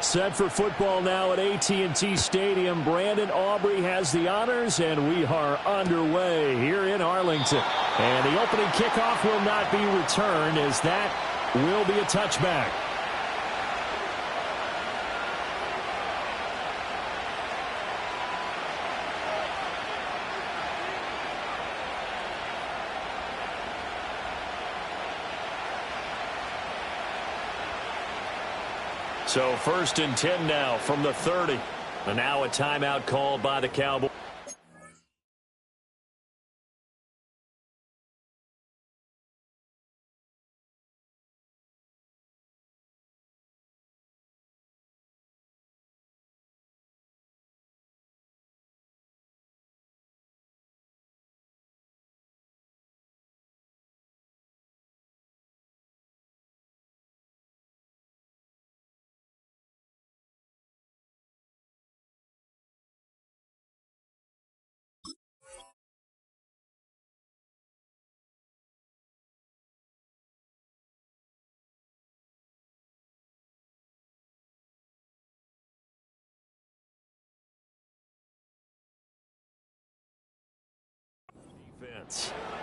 Set for football now at AT&T Stadium. Brandon Aubrey has the honors, and we are underway here in Arlington. And the opening kickoff will not be returned, as that will be a touchback. So 1st and 10 now from the 30. And now a timeout called by the Cowboys.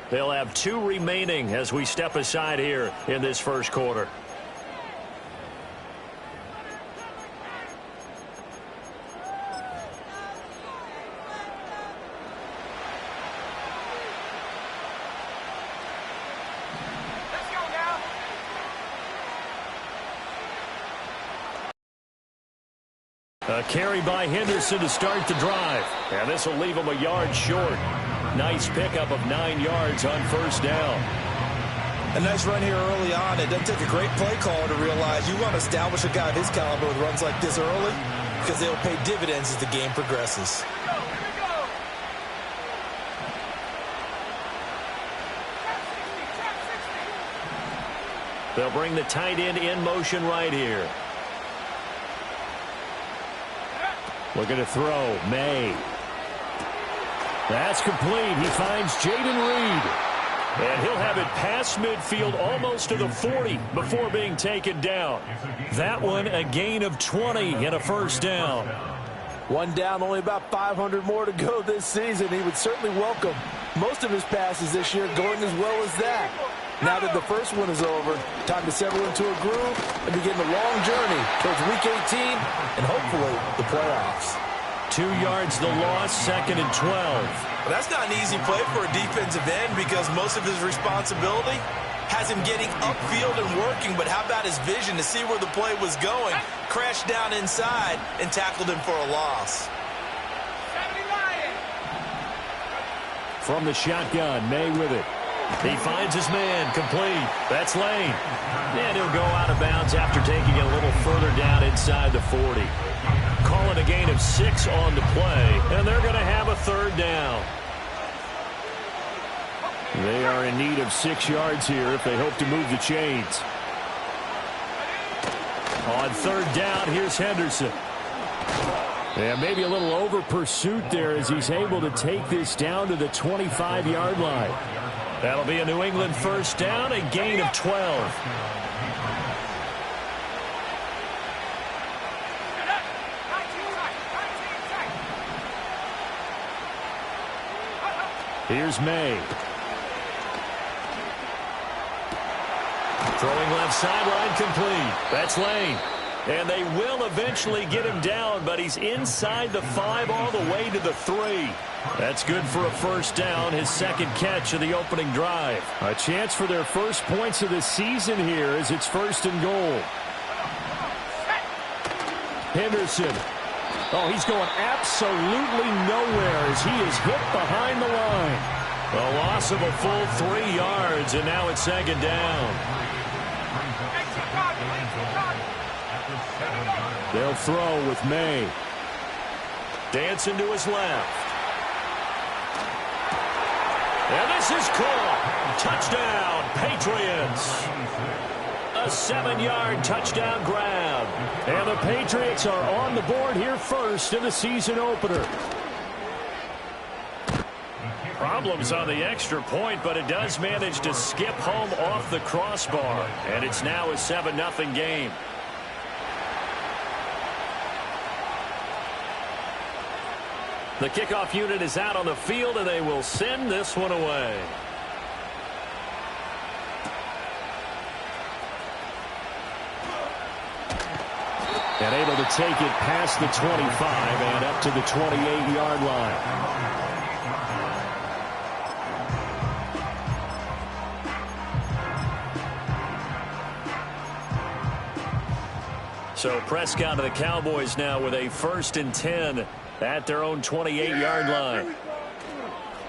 They'll have 2 remaining as we step aside here in this first quarter. A carry by Henderson to start the drive. And this will leave him a yard short. Nice pickup of 9 yards on first down. A nice run here early on. It doesn't take a great play caller to realize you want to establish a guy of his caliber with runs like this early, because they'll pay dividends as the game progresses. They'll bring the tight end in motion right here. Looking to throw. May. That's complete. He finds Jaden Reed. And he'll have it past midfield almost to the 40 before being taken down. That one a gain of 20 and a first down. One down, only about 500 more to go this season. He would certainly welcome most of his passes this year going as well as that. Now that the first one is over, time to settle into a groove and begin the long journey towards Week 18 and hopefully the playoffs. 2 yards the loss, 2nd and 12. Well, that's not an easy play for a defensive end because most of his responsibility has him getting upfield and working, but how about his vision to see where the play was going, crashed down inside, and tackled him for a loss. From the shotgun, May with it. He finds his man, complete. That's Lane. And he'll go out of bounds after taking it a little further down inside the 40. Call it a gain of 6 on the play, and they're going to have a third down. They are in need of 6 yards here if they hope to move the chains. On third down, here's Henderson. Yeah, maybe a little over pursuit there as he's able to take this down to the 25-yard line. That'll be a New England first down, a gain of 12. Here's May. Throwing left sideline complete. That's Lane. And they will eventually get him down, but he's inside the 5 all the way to the 3. That's good for a first down, his second catch of the opening drive. A chance for their first points of the season here as it's 1st and goal. Henderson. Oh, he's going absolutely nowhere as he is hit behind the line. A loss of a full 3 yards, and now it's 2nd down. They'll throw with May. Dancing to his left. And this is caught. Touchdown, Patriots. A 7-yard touchdown grab. And the Patriots are on the board here first in the season opener. Problems on the extra point, but it does manage to skip home off the crossbar. And it's now a 7-0 game. The kickoff unit is out on the field, and they will send this one away. And able to take it past the 25 and up to the 28-yard line. So Prescott of the Cowboys now with a 1st and 10 at their own 28-yard line.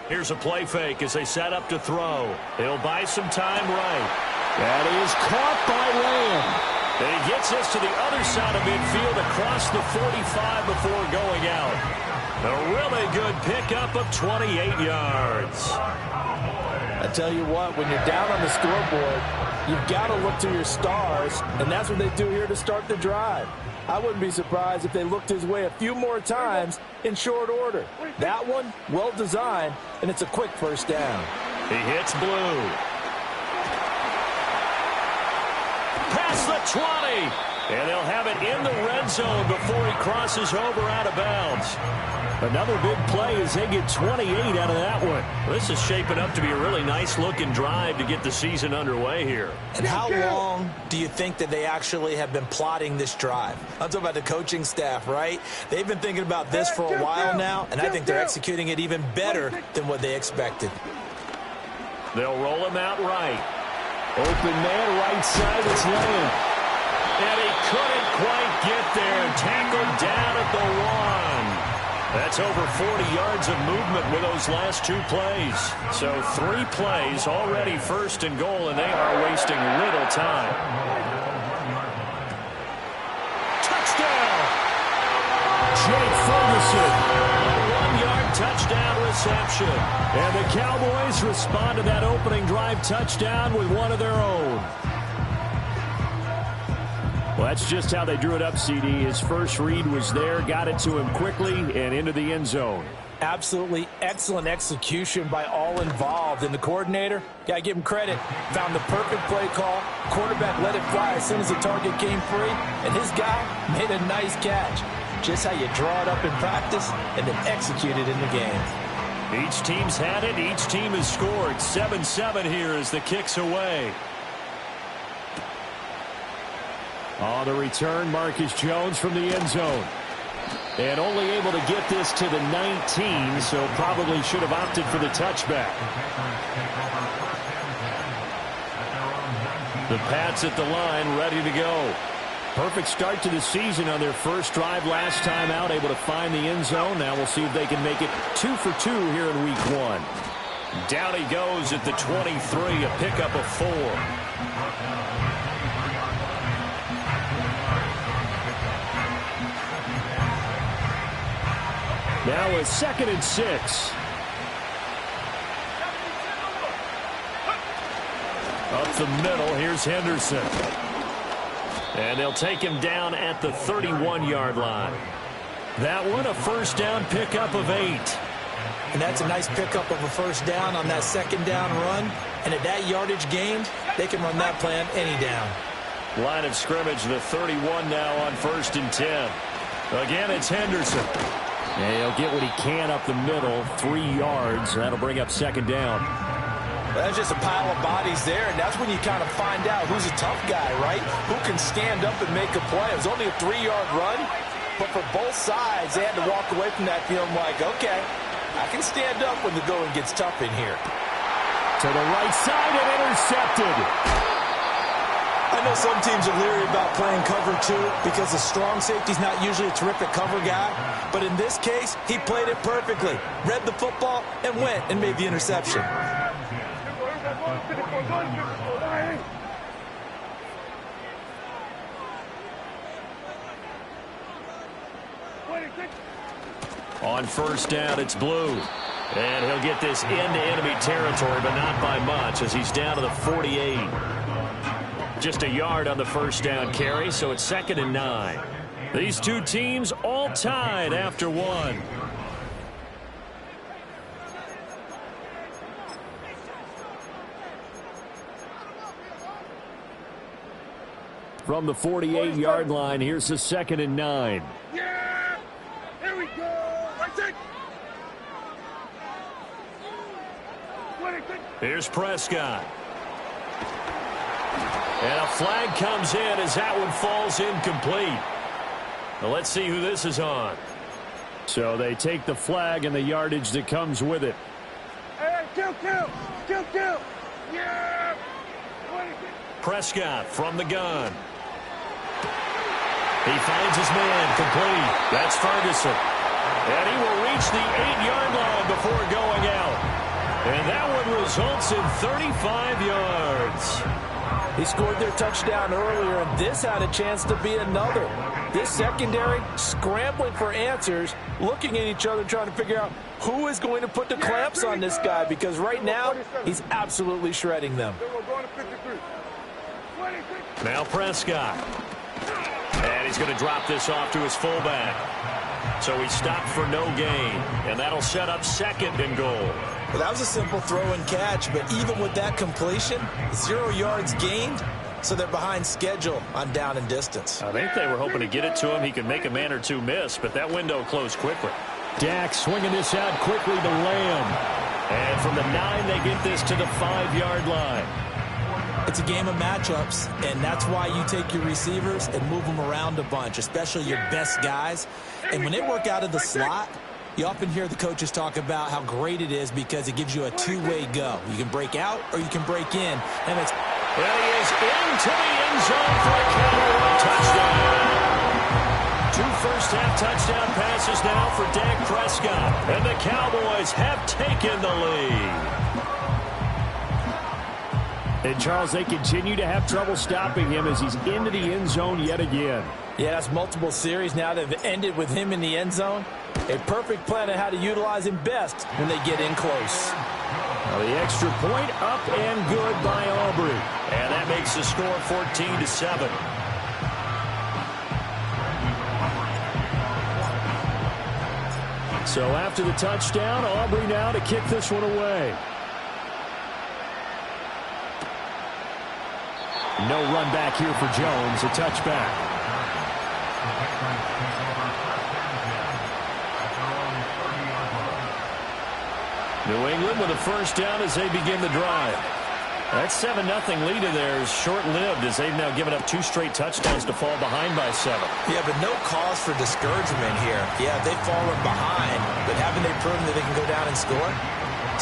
Here's a play fake as they set up to throw. He'll buy some time right. That is caught by Lamb. And he gets this to the other side of midfield across the 45 before going out. A really good pickup of 28 yards. I tell you what, when you're down on the scoreboard, you've got to look to your stars, and that's what they do here to start the drive. I wouldn't be surprised if they looked his way a few more times in short order. That one, well designed, and it's a quick 1st down. He hits blue. Past the 20. And they'll have it in the red zone before he crosses over out of bounds. Another big play as they get 28 out of that one. This is shaping up to be a really nice-looking drive to get the season underway here. And how long do you think that they actually have been plotting this drive? I'm talking about the coaching staff, right? They've been thinking about this for a while now, and I think they're executing it even better than what they expected. They'll roll him out right. Open man, right side, it's Lamb. And he couldn't quite get there. Tackled down at the 1. That's over 40 yards of movement with those last 2 plays. So 3 plays already 1st and goal, and they are wasting little time. Touchdown! Jake Ferguson. A 1-yard touchdown reception. And the Cowboys respond to that opening drive touchdown with one of their own. Well, that's just how they drew it up, CD. His first read was there, got it to him quickly, and into the end zone. Absolutely excellent execution by all involved. And the coordinator, got to give him credit, found the perfect play call. Quarterback let it fly as soon as the target came free, and his guy made a nice catch. Just how you draw it up in practice and then execute it in the game. Each team's had it. Each team has scored. 7-7 here as the kick's away. On the return, Marcus Jones from the end zone. And only able to get this to the 19, so probably should have opted for the touchback. The Pats at the line, ready to go. Perfect start to the season on their first drive last time out, able to find the end zone. Now we'll see if they can make it 2 for 2 here in week 1. Down he goes at the 23, a pickup of 4. Now a 2nd and 6. Up the middle, here's Henderson. And they'll take him down at the 31-yard line. That one, a 1st down pickup of 8. And that's a nice pickup of a 1st down on that 2nd down run. And at that yardage gained, they can run that plan any down. Line of scrimmage, the 31 now on 1st and 10. Again, it's Henderson. And he'll get what he can up the middle, 3 yards. That'll bring up 2nd down. Well, that's just a pile of bodies there, and that's when you kind of find out who's a tough guy, right? Who can stand up and make a play. It was only a 3-yard run, but for both sides, they had to walk away from that feeling like, okay, I can stand up when the going gets tough in here. To the right side and intercepted. I know some teams are leery about playing cover 2 because the strong safety's not usually a terrific cover guy. But in this case, he played it perfectly. Read the football and went and made the interception. On 1st down, it's Blue. And he'll get this into enemy territory, but not by much as he's down to the 48. Just a yard on the 1st down carry, so it's 2nd and 9. These two teams all tied after 1. From the 48-yard line, here's the 2nd and 9. Yeah! Here we go! That's it! Here's Prescott. And a flag comes in as that one falls incomplete. Now let's see who this is on. So they take the flag and the yardage that comes with it. Hey, kill! Yeah! Prescott from the gun. He finds his man complete. That's Ferguson. And he will reach the 8-yard line before going out. And that one results in 35 yards. He scored their touchdown earlier, and this had a chance to be another. This secondary scrambling for answers, looking at each other, trying to figure out who is going to put the clamps on this guy, because right now he's absolutely shredding them. Now Prescott. And he's going to drop this off to his fullback. So he stopped for no gain, and that'll set up 2nd and goal. Well, that was a simple throw and catch, but even with that completion, 0 yards gained, so they're behind schedule on down and distance. I think they were hoping to get it to him. He could make a man or two miss, but that window closed quickly. Dak swinging this out quickly to Lamb. And from the 9, they get this to the 5-yard line. It's a game of matchups, and that's why you take your receivers and move them around a bunch, especially your best guys. And when they work out of the slot, you often hear the coaches talk about how great it is because it gives you a two-way go. You can break out or you can break in. And it's... Well, he is into the end zone for a Cowboy touchdown. 2 first-half touchdown passes now for Dak Prescott. And the Cowboys have taken the lead. And, Charles, they continue to have trouble stopping him as he's into the end zone yet again. Yeah, that's multiple series now that have ended with him in the end zone. A perfect plan on how to utilize him best when they get in close. Well, the extra point up and good by Aubrey. And that makes the score 14-7. So after the touchdown, Aubrey now to kick this one away. No run back here for Jones. A touchback. New England with a first down as they begin the drive. That 7-0 lead of theirs short-lived as they've now given up 2 straight touchdowns to fall behind by 7. Yeah, but no cause for discouragement here. Yeah, they've fallen behind, but haven't they proven that they can go down and score?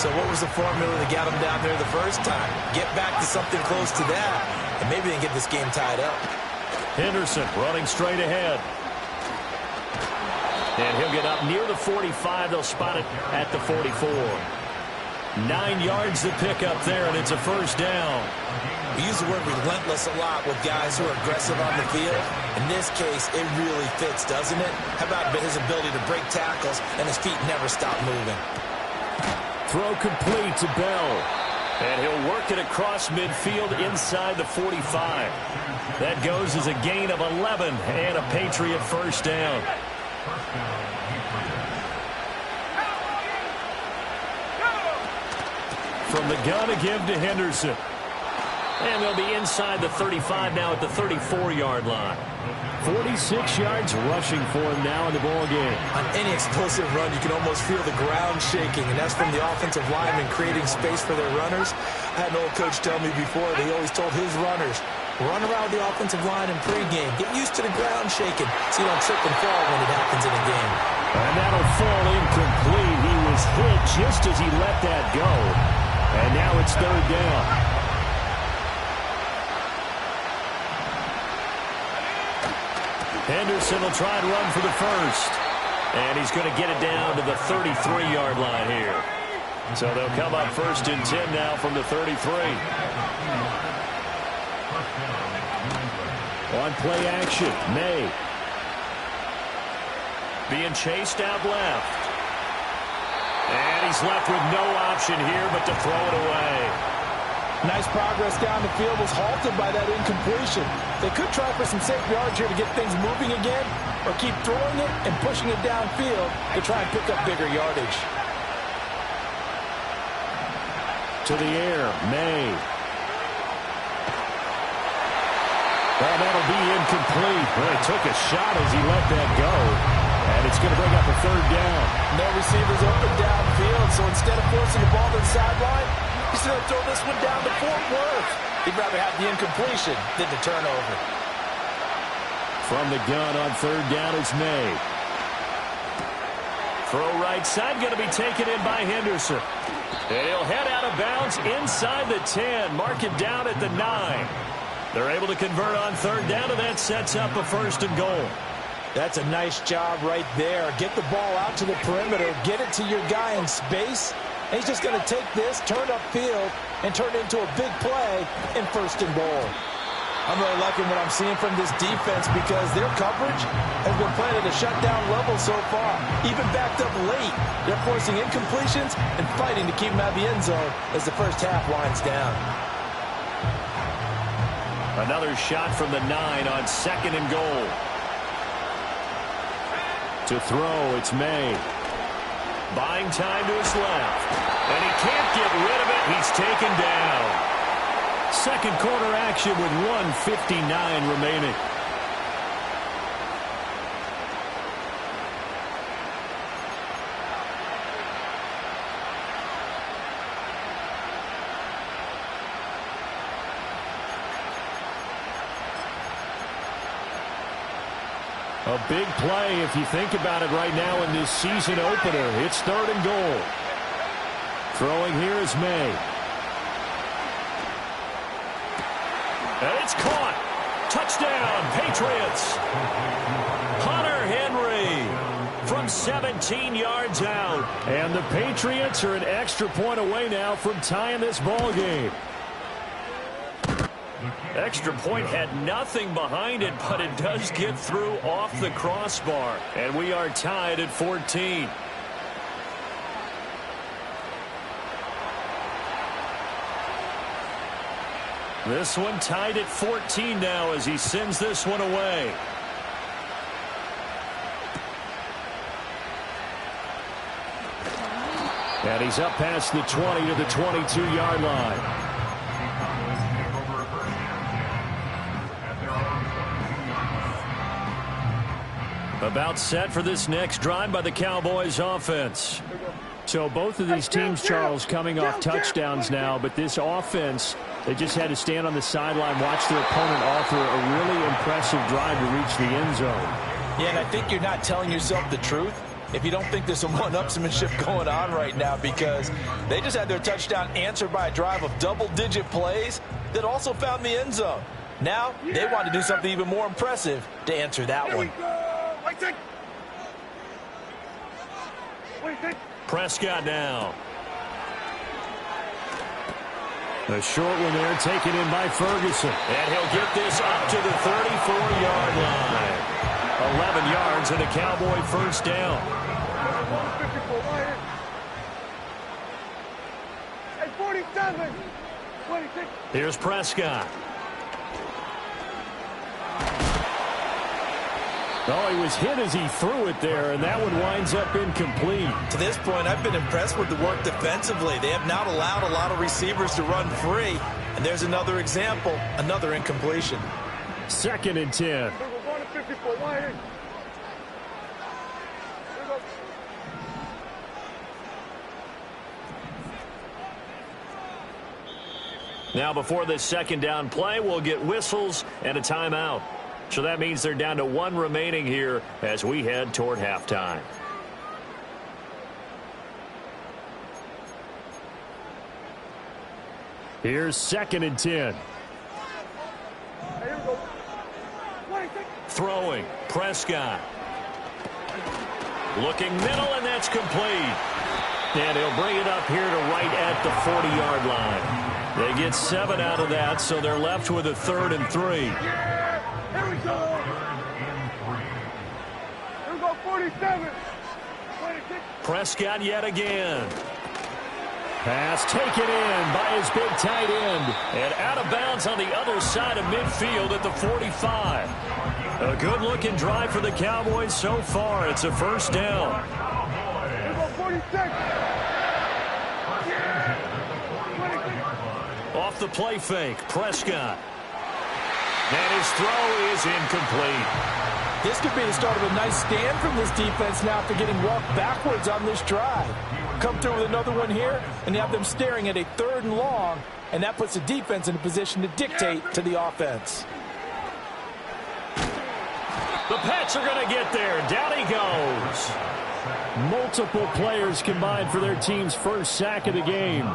So what was the formula that got them down there the first time? Get back to something close to that, and maybe they can get this game tied up. Henderson running straight ahead. And he'll get up near the 45. They'll spot it at the 44. 9 yards to pick up there, and it's a first down. We use the word relentless a lot with guys who are aggressive on the field. In this case, it really fits, doesn't it? How about his ability to break tackles, and his feet never stop moving? Throw complete to Bell. And he'll work it across midfield inside the 45. That goes as a gain of 11 and a Patriot first down. From the gun again to Henderson. And they'll be inside the 35 now at the 34-yard line. 46 yards rushing for him now in the ball game. On any explosive run, you can almost feel the ground shaking, and that's from the offensive linemen creating space for their runners. I had an old coach tell me before, he always told his runners, run around the offensive line in pregame. Get used to the ground shaking so you don't trip and fall when it happens in a game. And that'll fall incomplete. He was hit just as he let that go. And now it's 3rd down. Henderson will try and run for the first. And he's going to get it down to the 33-yard line here. So they'll come up 1st and 10 now from the 33. On play action, May. Being chased out left. And he's left with no option here but to throw it away. Nice progress down the field, was halted by that incompletion. They could try for some safe yards here to get things moving again, or keep throwing it and pushing it downfield to try and pick up bigger yardage. To the air, May. And that'll be incomplete. Really took a shot as he let that go. And it's going to bring up a third down. No receivers open downfield, so instead of forcing the ball to the sideline, he's going to throw this one down to Fort Worth. He'd rather have the incompletion than the turnover. From the gun on third down is May. Throw right side, going to be taken in by Henderson. And he'll head out of bounds inside the 10. Mark it down at the 9. They're able to convert on third down, and that sets up a first and goal. That's a nice job right there. Get the ball out to the perimeter, get it to your guy in space, and he's just going to take this, turn upfield, and turn it into a big play in first and goal. I'm really liking what I'm seeing from this defense because their coverage has been playing at a shutdown level so far. Even backed up late, they're forcing incompletions and fighting to keep them out of the end zone as the first half winds down. Another shot from the 9 on second and goal. To throw, it's May. Buying time to his left. And he can't get rid of it. He's taken down. Second quarter action with 1:59 remaining. A big play if you think about it right now in this season opener. It's third and goal. Throwing here is May. And it's caught. Touchdown, Patriots. Hunter Henry from 17 yards out. And the Patriots are an extra point away now from tying this ball game. Extra point had nothing behind it, but it does get through off the crossbar. And we are tied at 14. This one tied at 14 now as he sends this one away. And he's up past the 20 to the 22-yard line. About set for this next drive by the Cowboys offense. So both of these teams, Charles, coming off touchdowns now, but this offense, they just had to stand on the sideline, watch their opponent offer a really impressive drive to reach the end zone. Yeah, and I think you're not telling yourself the truth if you don't think there's some one-upsmanship going on right now, because they just had their touchdown answered by a drive of double-digit plays that also found the end zone. Now they want to do something even more impressive to answer that one. Prescott now. The short one there taken in by Ferguson. And he'll get this up to the 34-yard line. 11 yards and a Cowboy first down. Here's Prescott. Oh, he was hit as he threw it there, and that one winds up incomplete. To this point, I've been impressed with the work defensively. They have not allowed a lot of receivers to run free. And there's another example, another incompletion. Second and 10. Now, before this second down play, we'll get whistles and a timeout. So that means they're down to one remaining here as we head toward halftime. Here's second and 10. Throwing, Prescott. Looking middle, and that's complete. And he'll bring it up here to right at the 40-yard line. They get 7 out of that, so they're left with a 3rd and 3. Here we go. Here we go, 47. 26. Prescott yet again. Pass taken in by his big tight end. And out of bounds on the other side of midfield at the 45. A good-looking drive for the Cowboys so far. It's a first down. Here we go, 46. 26. Off the play fake, Prescott. And his throw is incomplete. This could be the start of a nice stand from this defense now after getting walked backwards on this drive. Come through with another one here, and you have them staring at a 3rd and long, and that puts the defense in a position to dictate to the offense. The Pats are going to get there. Down he goes. Multiple players combined for their team's first sack of the game.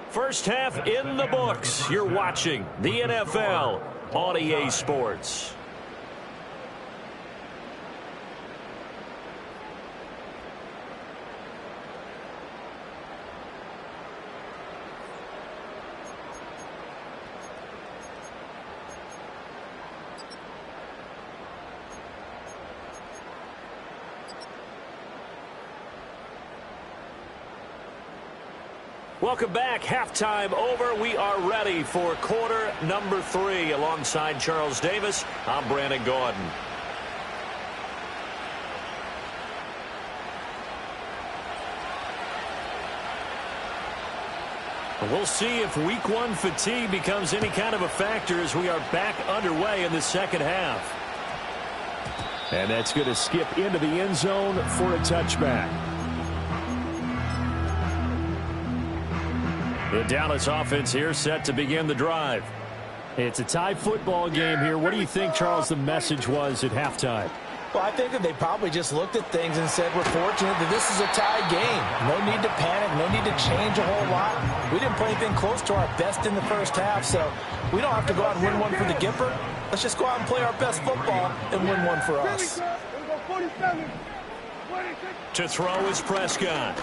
First half in the books. You're watching the NFL on EA Sports. Welcome back. Halftime over. We are ready for quarter number 3. Alongside Charles Davis, I'm Brandon Gordon. We'll see if week 1 fatigue becomes any kind of a factor as we are back underway in the second half. And that's going to skip into the end zone for a touchback. The Dallas offense here set to begin the drive. It's a tie football game here. What do you think, Charles, the message was at halftime? Well, I think that they probably just looked at things and said, we're fortunate that this is a tie game. No need to panic, no need to change a whole lot. We didn't play anything close to our best in the first half, so we don't have to go out and win one for the Gipper. Let's just go out and play our best football and win one for us. To throw is Prescott.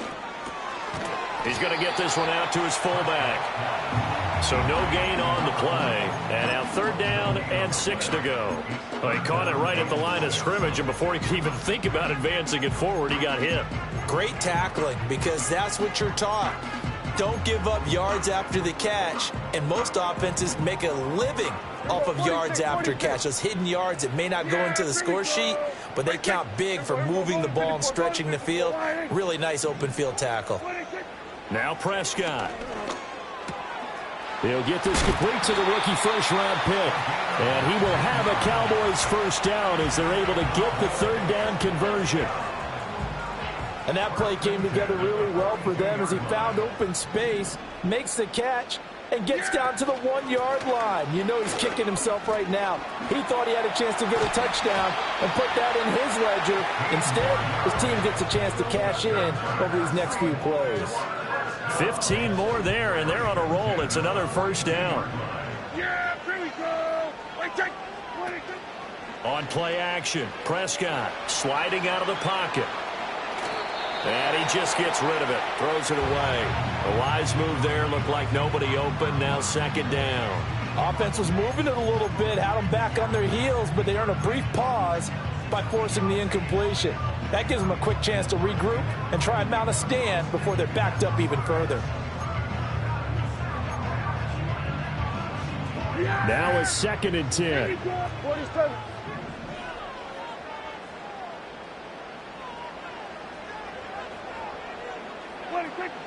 He's going to get this one out to his fullback. So no gain on the play. And now 3rd down and 6 to go. Well, he caught it right at the line of scrimmage, and before he could even think about advancing it forward, he got hit. Great tackling, because that's what you're taught. Don't give up yards after the catch, and most offenses make a living off of yards after catch. Those hidden yards that may not go into the score sheet, but they count big for moving the ball and stretching the field. Really nice open field tackle. Now Prescott. He'll get this complete to the rookie first-round pick. And he will have a Cowboys first down as they're able to get the 3rd down conversion. And that play came together really well for them as he found open space, makes the catch, and gets down to the 1-yard line. You know he's kicking himself right now. He thought he had a chance to get a touchdown and put that in his ledger. Instead, his team gets a chance to cash in over these next few plays. 15 more there, and they're on a roll. It's another first down. Yeah, here we go. On play action, Prescott sliding out of the pocket. And he just gets rid of it, throws it away. A wise move there, looked like nobody open, now 2nd down. Offense was moving it a little bit, had them back on their heels, but they earned a brief pause by forcing the incompletion. That gives them a quick chance to regroup and try and mount a stand before they're backed up even further. Now a 2nd and 10.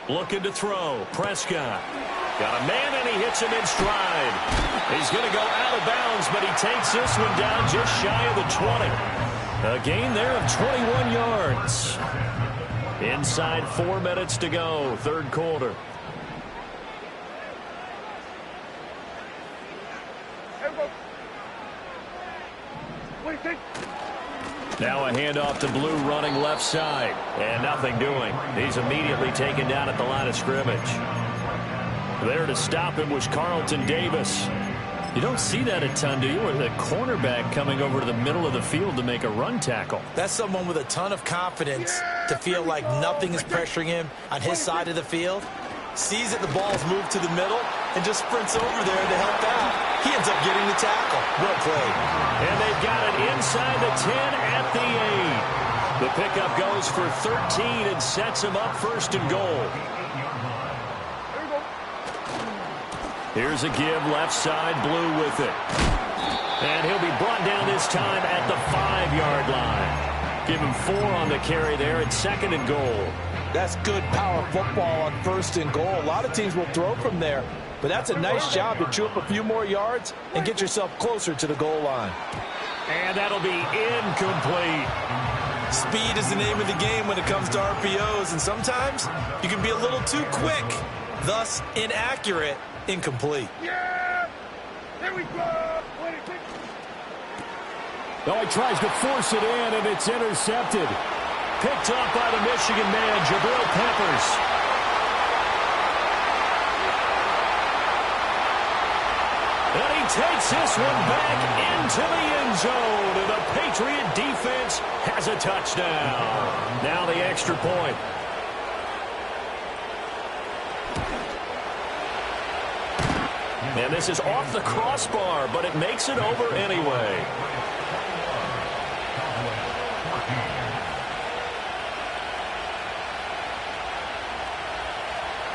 Looking to throw. Prescott. Got a man, and he hits him in stride. He's going to go out of bounds, but he takes this one down just shy of the 20. A gain there of 21 yards. Inside 4 minutes to go, 3rd quarter. Now a handoff to Blue running left side. And nothing doing. He's immediately taken down at the line of scrimmage. There to stop him was Carlton Davis. You don't see that a ton, do you? Or the cornerback coming over to the middle of the field to make a run tackle. That's someone with a ton of confidence to feel like nothing is pressuring him on his side of the field. Sees that the ball's moved to the middle and just sprints over there to help out. He ends up getting the tackle. Well played. And they've got it inside the 10 at the 8. The pickup goes for 13 and sets him up 1st and goal. Here's a give left side, Blue with it. And he'll be brought down this time at the 5-yard line. Give him 4 on the carry there at 2nd and goal. That's good power football on 1st and goal. A lot of teams will throw from there, but that's a nice job to chew up a few more yards and get yourself closer to the goal line. And that'll be incomplete. Speed is the name of the game when it comes to RPOs, and sometimes you can be a little too quick, thus inaccurate, incomplete. Yeah! There we go! Oh, he tries to force it in, and it's intercepted. Picked up by the Michigan man, Jabril Peppers. And he takes this one back into the end zone, and the Patriot defense has a touchdown. Now the extra point. And this is off the crossbar, but it makes it over anyway.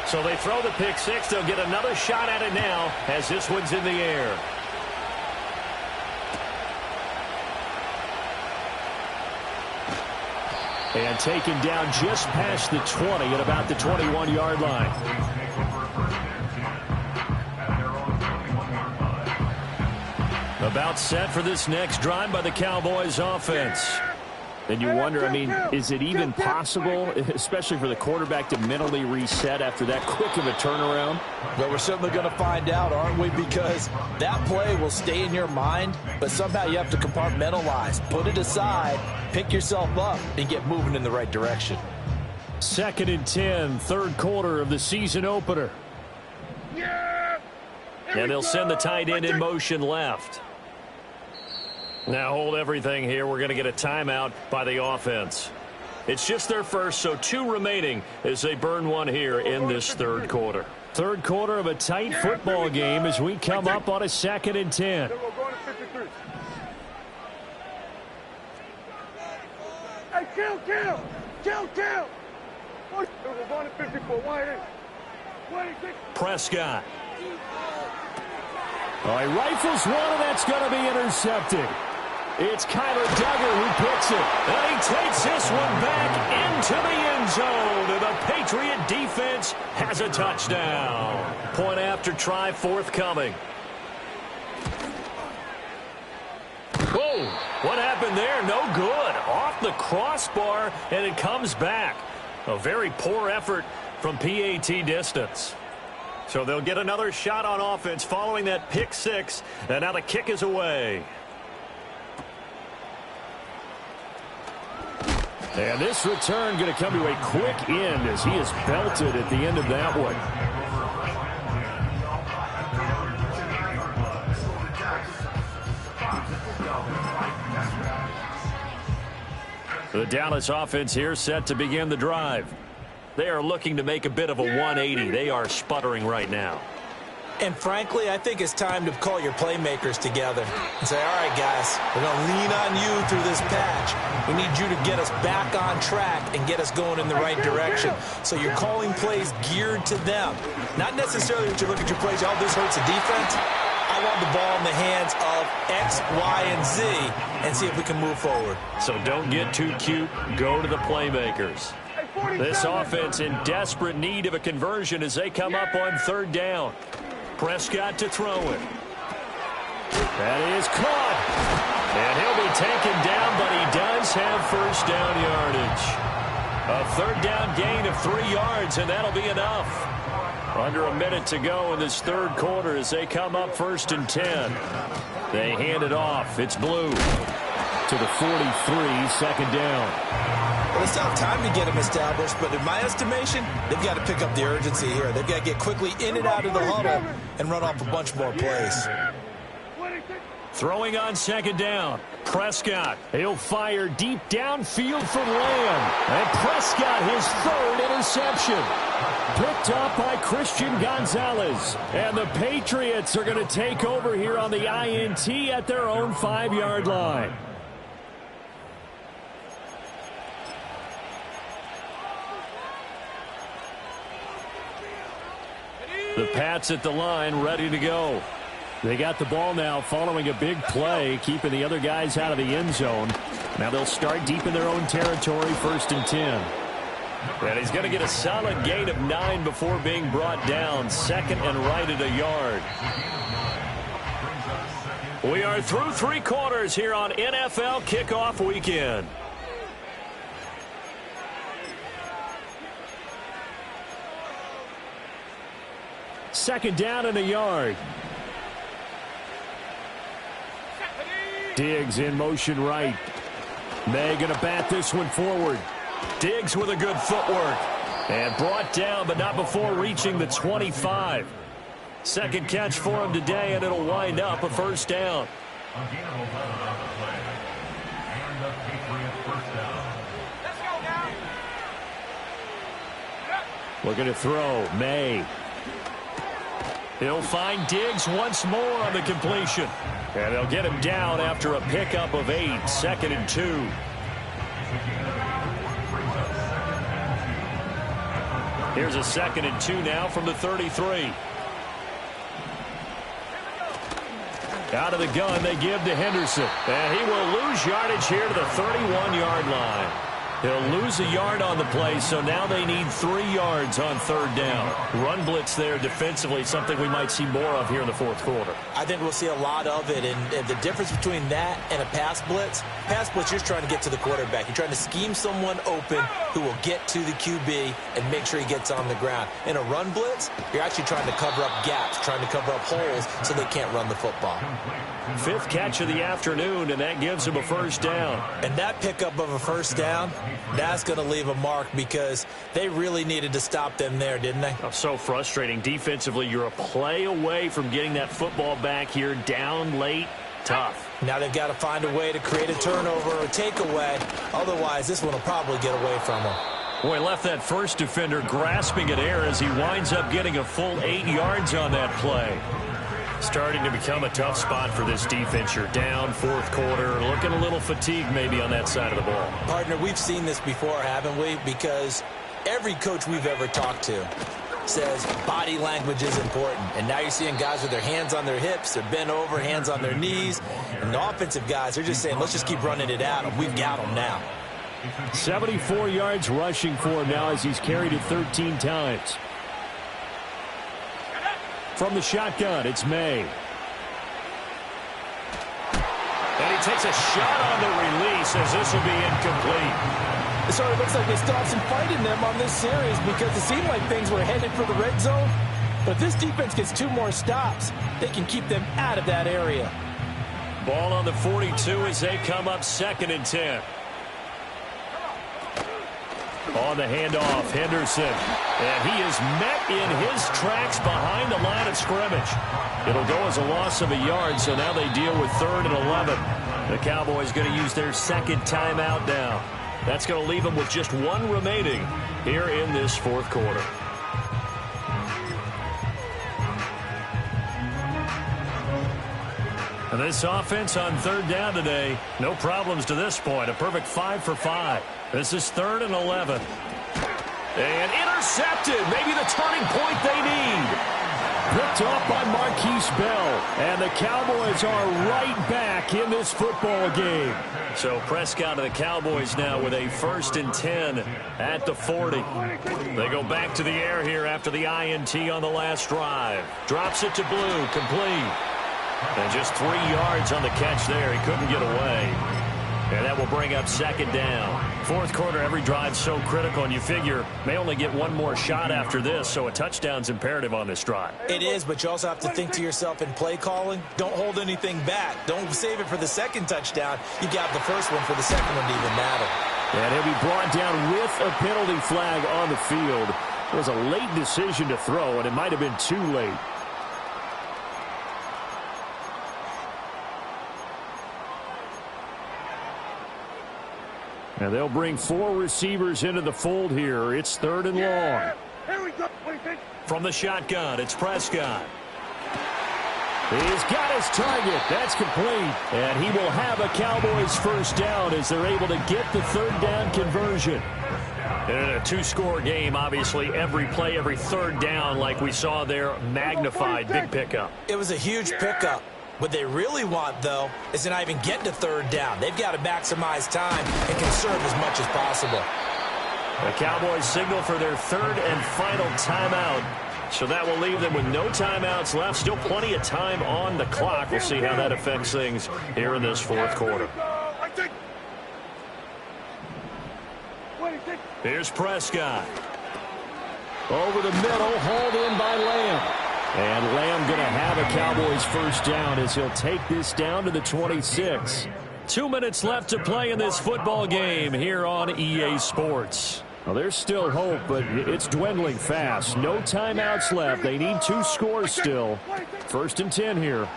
So they throw the pick 6. They'll get another shot at it now as this one's in the air. And taken down just past the 20 at about the 21-yard line. About set for this next drive by the Cowboys offense. And you wonder, I mean, is it even possible, especially for the quarterback, to mentally reset after that quick of a turnaround? Well, we're certainly going to find out, aren't we? Because that play will stay in your mind, but somehow you have to compartmentalize. Put it aside, pick yourself up, and get moving in the right direction. 2nd and 10, 3rd quarter of the season opener. Yeah! And they'll send the tight end in motion left. Now hold everything here. We're going to get a timeout by the offense. It's just their first, so 2 remaining as they burn one here in this 3rd quarter. 3rd quarter of a tight football game as we come up on a 2nd and 10. Hey, kill! We're going to 54. Prescott. Oh, he rifles one, and that's going to be intercepted. It's Kyler Duggar who picks it. And he takes this one back into the end zone. And the Patriot defense has a touchdown. Point after try forthcoming. Whoa, what happened there? No good. Off the crossbar, and it comes back. A very poor effort from PAT distance. So they'll get another shot on offense following that pick 6. And now the kick is away. And this return going to come to a quick end as he is belted at the end of that one. The Dallas offense here set to begin the drive. They are looking to make a bit of a 180. They are sputtering right now. And frankly, I think it's time to call your playmakers together and say, all right, guys, we're going to lean on you through this patch. We need you to get us back on track and get us going in the right direction. So you're calling plays geared to them. Not necessarily that you look at your plays, oh, this hurts the defense. I want the ball in the hands of X, Y, and Z and see if we can move forward. So don't get too cute. Go to the playmakers. This offense in desperate need of a conversion as they come up on 3rd down. Prescott to throw it. That is caught. And he'll be taken down, but he does have 1st down yardage. A 3rd down gain of 3 yards, and that'll be enough. Under a minute to go in this 3rd quarter as they come up 1st and 10. They hand it off. It's Blue to the 43, 2nd down. Well, it's not time to get them established, but in my estimation, they've got to pick up the urgency here. They've got to get quickly in and out of the huddle and run off a bunch more plays. Throwing on 2nd down. Prescott. He'll fire deep downfield for Lamb. And Prescott, his 3rd interception. Picked up by Christian Gonzalez. And the Patriots are going to take over here on the INT at their own 5-yard line. The Pats at the line, ready to go. They got the ball now following a big play, keeping the other guys out of the end zone. Now they'll start deep in their own territory, 1st and 10. And he's going to get a solid gain of 9 before being brought down. 2nd and right at a yard. We are through 3 quarters here on NFL Kickoff Weekend. Second down and a yard. Diggs in motion right. May going to bat this one forward. Diggs with a good footwork. And brought down, but not before reaching the 25. Second catch for him today, and it'll wind up a 1st down. Looking to throw. May. He'll find Diggs once more on the completion. And they'll get him down after a pickup of 8. 2nd and 2. Here's a 2nd and 2 now from the 33. Out of the gun, they give to Henderson. And he will lose yardage here to the 31-yard line. He'll lose a yard on the play, so now they need 3 yards on 3rd down. Run blitz there defensively, something we might see more of here in the 4th quarter. I think we'll see a lot of it, and the difference between that and a pass blitz, you're trying to get to the quarterback. You're trying to scheme someone open who will get to the QB and make sure he gets on the ground. In a run blitz, you're actually trying to cover up gaps, trying to cover up holes so they can't run the football. 5th catch of the afternoon, and that gives him a 1st down. And that pickup of a 1st down, that's going to leave a mark because they really needed to stop them there, didn't they? Oh, so frustrating. Defensively, you're a play away from getting that football back here down late. Tough. Now they've got to find a way to create a turnover or a takeaway. Otherwise, this one will probably get away from them. Boy, left that first defender grasping at air as he winds up getting a full 8 yards on that play. Starting to become a tough spot for this defense. You're down 4th quarter, looking a little fatigued maybe on that side of the ball. Partner, we've seen this before, haven't we? Because every coach we've ever talked to says body language is important. And now you're seeing guys with their hands on their hips, they're bent over, hands on their knees. And the offensive guys, they're just saying, let's just keep running it at them. We've got them now. 74 yards rushing for him now as he's carried it 13 times. From the shotgun, it's May. And he takes a shot on the release as this will be incomplete. It sort of looks like they still have some fight in them on this series because it seemed like things were headed for the red zone. But if this defense gets 2 more stops, they can keep them out of that area. Ball on the 42 as they come up 2nd and 10. On the handoff, Henderson. And he is met in his tracks behind the line of scrimmage. It'll go as a loss of a yard, so now they deal with 3rd and 11. The Cowboys going to use their 2nd timeout now. That's going to leave them with just 1 remaining here in this 4th quarter. And this offense on 3rd down today, no problems to this point. A perfect 5 for 5. This is 3rd and 11. And intercepted. Maybe the turning point they need. Picked off by Marquise Bell. And the Cowboys are right back in this football game. So Prescott and the Cowboys now with a 1st and 10 at the 40. They go back to the air here after the INT on the last drive. Drops it to Blue. Complete. And just 3 yards on the catch there. He couldn't get away. And that will bring up 2nd down. 4th quarter, every drive so critical, and you figure may only get 1 more shot after this, so a touchdown's imperative on this drive. It is, but you also have to think to yourself in play calling, don't hold anything back. Don't save it for the 2nd touchdown. You got the 1st one for the 2nd one to even matter. And he'll be brought down with a penalty flag on the field. It was a late decision to throw, and it might have been too late. And they'll bring 4 receivers into the fold here. It's 3rd and long. Here we go. From the shotgun, it's Prescott. He's got his target. That's complete. And he will have a Cowboys 1st down as they're able to get the 3rd down conversion. And in a 2-score game, obviously, every play, every 3rd down, like we saw there, magnified. Big pickup. It was a huge pickup. What they really want, though, is to not even get to third down. They've got to maximize time and conserve as much as possible. The Cowboys signal for their third and final timeout. So that will leave them with no timeouts left. Still plenty of time on the clock. We'll see how that affects things here in this fourth quarter. Here's Prescott. Over the middle, hauled in by Lamb. And Lamb going to have a Cowboys first down as he'll take this down to the 26. 2 minutes left to play in this football game here on EA Sports. Well, there's still hope, but it's dwindling fast. No timeouts left. They need 2 scores still. 1st and 10 here.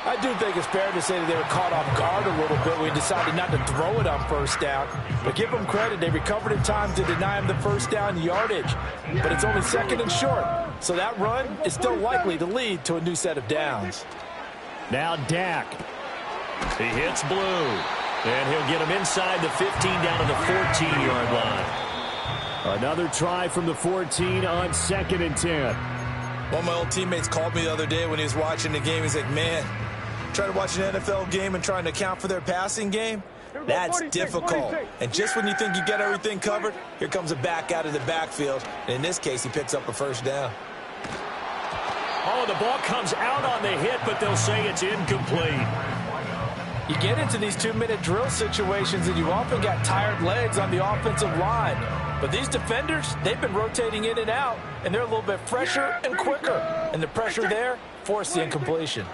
I do think it's fair to say that they were caught off guard a little bit when we decided not to throw it on first down. But give them credit. They recovered in time to deny him the first down yardage. But it's only 2nd and short. So that run is still likely to lead to a new set of downs. Now Dak. He hits Blue. And he'll get him inside the 15 down to the 14-yard line. Another try from the 14 on 2nd and 10. One of my old teammates called me the other day when he was watching the game. He's like, man, trying to watch an NFL game and trying to account for their passing game, that's difficult. And just when you think you get everything covered, here comes a back out of the backfield. And in this case, he picks up a first down. Oh, the ball comes out on the hit, but they'll say it's incomplete. You get into these 2-minute drill situations, and you often got tired legs on the offensive line. But these defenders, they've been rotating in and out, and they're a little bit fresher and quicker. And the pressure there forced the incompletion.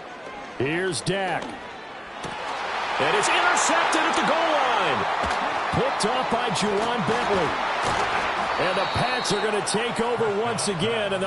Here's Dak. And it's intercepted at the goal line. Picked off by Juwan Bentley. And the Pats are going to take over once again, and they'll